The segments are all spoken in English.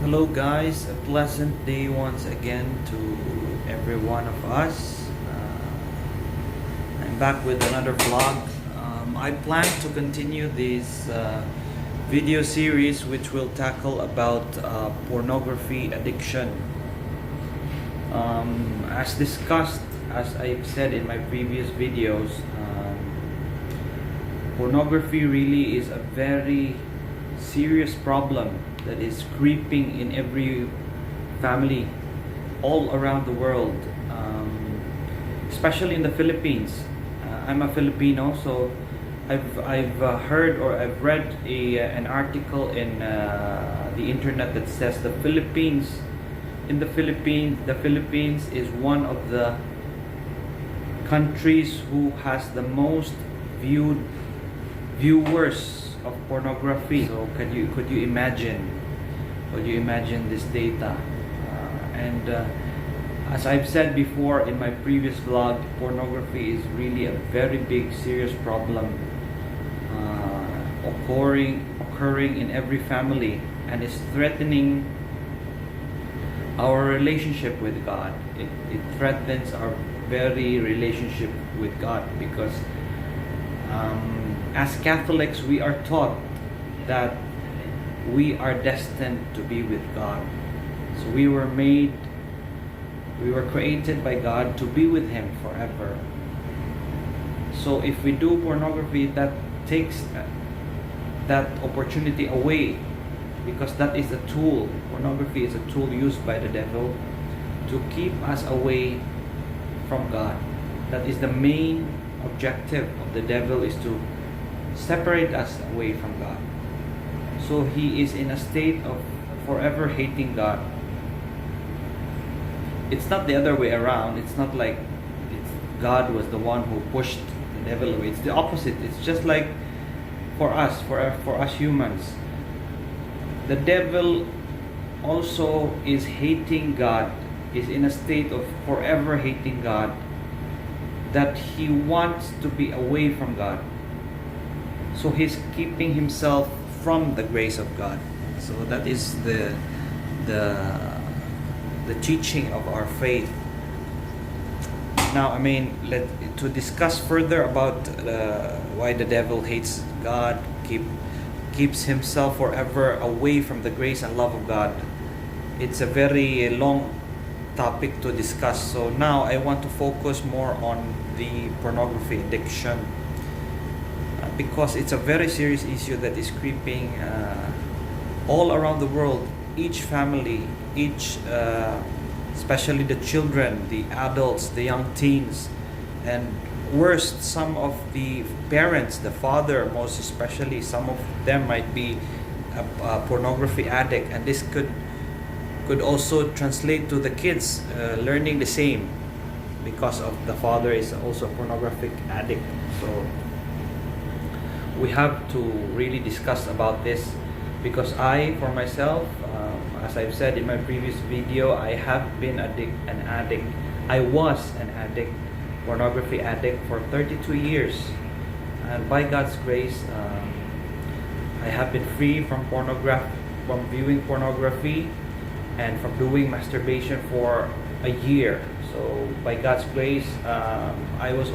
Hello guys, a pleasant day once again to every one of us. I'm back with another vlog. I plan to continue this video series which will tackle about pornography addiction. As discussed, as I've said in my previous videos, pornography really is a very serious problem that is creeping in every family all around the world, especially in the Philippines. I'm a Filipino, so I've heard or I've read an article in the internet that says the Philippines is one of the countries who has the most viewers of pornography. So could you imagine this data? As I've said before in my previous vlog, pornography is really a very big, serious problem occurring in every family, and is threatening our relationship with God. It threatens our very relationship with God, because as Catholics, we are taught that we are destined to be with God. So we were created by God to be with Him forever. So if we do pornography, that takes that opportunity away, because that is a tool. Pornography is a tool used by the devil to keep us away from God. That is the main objective of the devil, is to separate us away from God. So he is in a state of forever hating God. It's not the other way around. It's not like God was the one who pushed the devil away. It's the opposite. It's just like for us humans. The devil also is hating God, is in a state of forever hating God, that he wants to be away from God. So he's keeping himself from the grace of God. So that is the teaching of our faith. Now, to discuss further about why the devil hates God, keeps himself forever away from the grace and love of God, it's a very long topic to discuss. So now I want to focus more on the pornography addiction, because it's a very serious issue that is creeping all around the world. Each family, especially the children, the adults, the young teens, and worst, some of the parents, the father most especially, some of them might be a pornography addict, and this could also translate to the kids learning the same, because of the father is also a pornographic addict. So we have to really discuss about this, because for myself, as I've said in my previous video, I have been an addict. I was an addict, pornography addict, for 32 years, and by God's grace, I have been free from viewing pornography and from doing masturbation for a year. So by God's grace, I was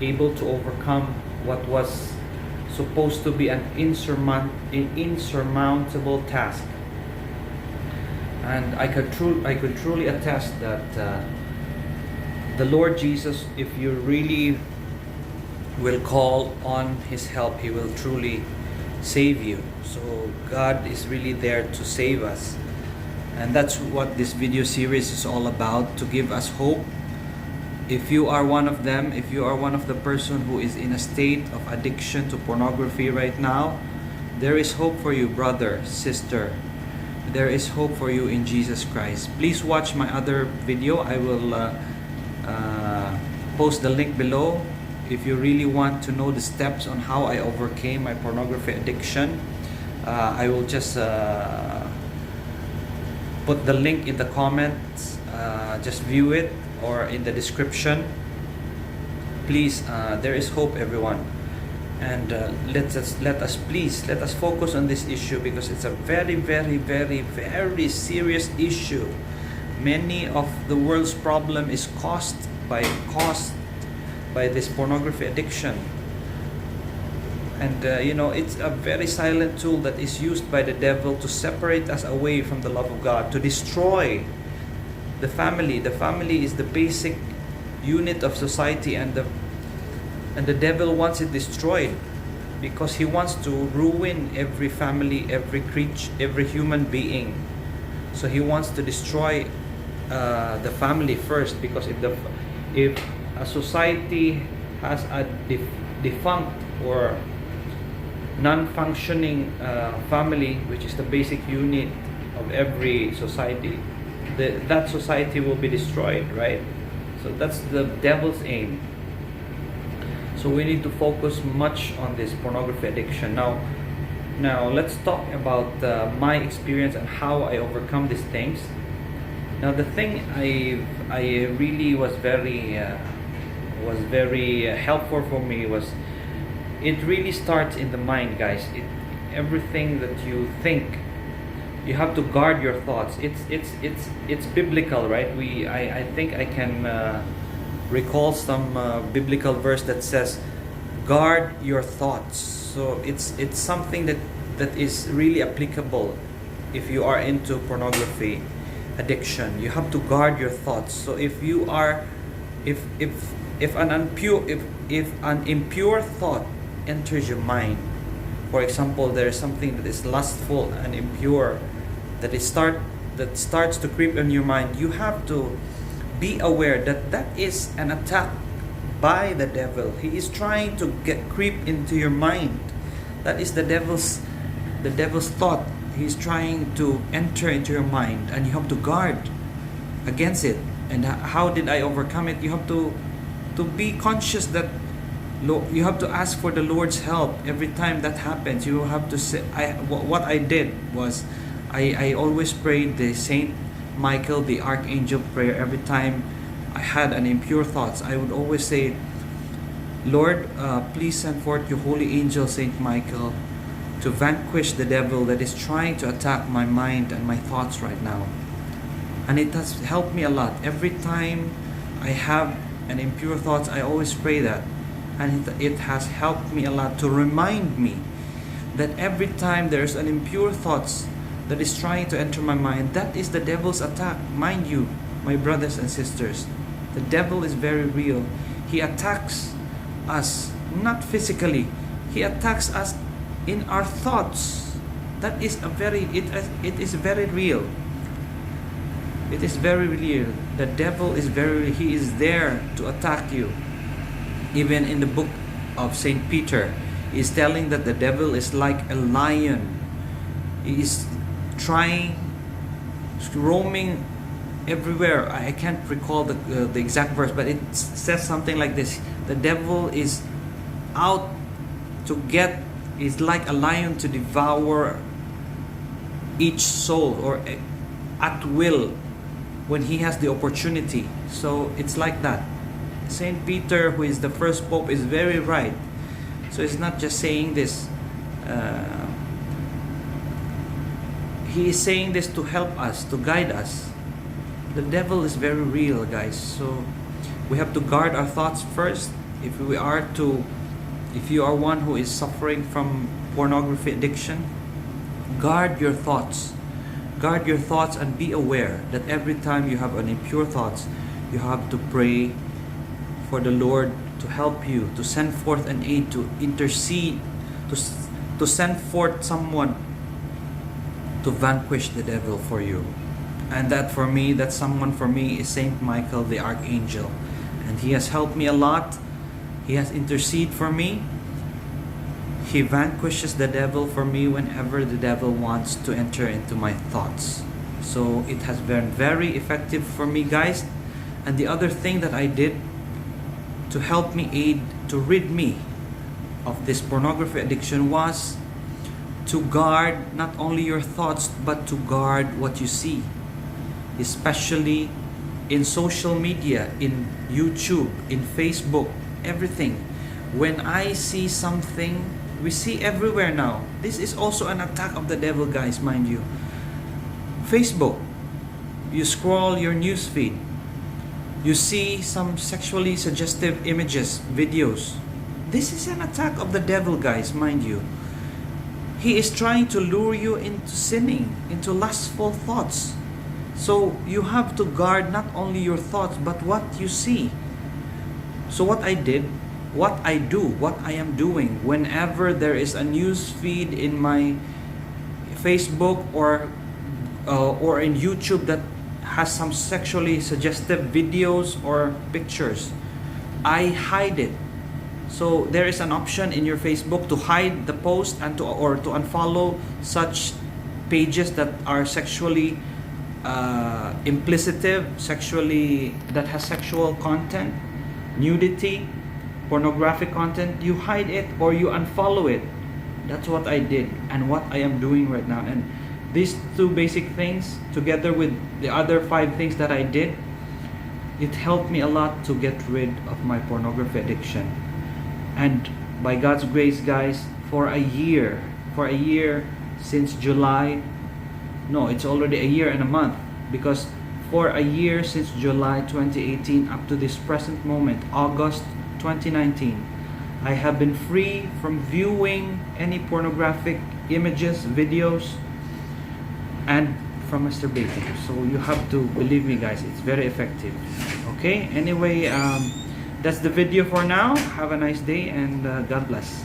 able to overcome what was supposed to be an insurmountable task. And I could truly attest that the Lord Jesus, if you really will call on His help, He will truly save you. So God is really there to save us. And that's what this video series is all about, to give us hope. If you are one of them, if you are one of the person who is in a state of addiction to pornography right now, there is hope for you, brother, sister. There is hope for you in Jesus Christ. Please watch my other video. I will post the link below if you really want to know the steps on how I overcame my pornography addiction. I will just put the link in the comments. Just view it, or in the description. Please, there is hope, everyone. And let us focus on this issue, because it's a very, very, very, very serious issue. Many of the world's problem is caused by this pornography addiction. And it's a very silent tool that is used by the devil to separate us away from the love of God, to destroy the family. The family is the basic unit of society, and the devil wants it destroyed, because he wants to ruin every family, every creature, every human being. So he wants to destroy the family first, because if a society has a defunct or non-functioning family, which is the basic unit of every society, that society will be destroyed, right? So that's the devil's aim. So we need to focus much on this pornography addiction. Now let's talk about my experience and how I overcome these things. Now the thing I really was very helpful for me was, it really starts in the mind, guys. Everything that you think, you have to guard your thoughts. It's biblical, right? I think I can recall some biblical verse that says, guard your thoughts. So it's something that is really applicable if you are into pornography addiction. You have to guard your thoughts. So if an impure thought enters your mind, for example, there is something that is lustful and impure that starts to creep in your mind, you have to be aware that is an attack by the devil. He is trying to creep into your mind. That is the devil's thought. He's trying to enter into your mind, and you have to guard against it. And how did I overcome it? You have to be conscious that you have to ask for the Lord's help every time that happens. You have to say, what I did was, I always prayed the Saint Michael, the Archangel prayer. Every time I had an impure thoughts, I would always say, Lord, please send forth your holy angel, Saint Michael, to vanquish the devil that is trying to attack my mind and my thoughts right now. And it has helped me a lot. Every time I have an impure thoughts, I always pray that. And it has helped me a lot to remind me that every time there's an impure thoughts that is trying to enter my mind, that is the devil's attack. Mind you, my brothers and sisters, the devil is very real. He attacks us, not physically. He attacks us in our thoughts. That is it is very real. It is very real. The devil is he is there to attack you. Even in the book of Saint Peter, he is telling that the devil is like a lion. He is roaming everywhere. I can't recall the exact verse, but it says something like this: the devil is out is like a lion to devour each soul, or at will, when he has the opportunity. So it's like that. Saint Peter, who is the first pope, is very right. So it's not just saying this. He is saying this to help us, to guide us. The devil is very real, guys. So we have to guard our thoughts first. If you are one who is suffering from pornography addiction, guard your thoughts. Guard your thoughts, and be aware that every time you have an impure thoughts, you have to pray for the Lord to help you, to send forth an aid, to intercede, to send forth someone to vanquish the devil for you. And that someone for me is Saint Michael the Archangel. And he has helped me a lot. He has interceded for me. He vanquishes the devil for me whenever the devil wants to enter into my thoughts. So it has been very effective for me, guys. And the other thing that I did to help me to rid me of this pornography addiction was to guard not only your thoughts, but to guard what you see, especially in social media, in YouTube, in Facebook, everything. When I see something, we see everywhere now. This is also an attack of the devil, guys, mind you. Facebook, you scroll your news feed, you see some sexually suggestive images, videos. This is an attack of the devil, guys, mind you. He is trying to lure you into sinning, into lustful thoughts. So you have to guard not only your thoughts, but what you see. So what I did, what I do, what I am doing, whenever there is a news feed in my Facebook or in YouTube that has some sexually suggestive videos or pictures, I hide it. So there is an option in your Facebook to hide the post and to unfollow such pages that are sexually implicative, sexually, that has sexual content, nudity, pornographic content. You hide it or you unfollow it. That's what I did and what I am doing right now. And these two basic things, together with the other 5 things that I did, it helped me a lot to get rid of my pornography addiction. And by God's grace, guys, for a year since July, no, it's already a year and a month, because for a year since July 2018 up to this present moment, August 2019, I have been free from viewing any pornographic images, videos, and from masturbating. So you have to believe me, guys, it's very effective. Okay, anyway, that's the video for now. Have a nice day, and God bless.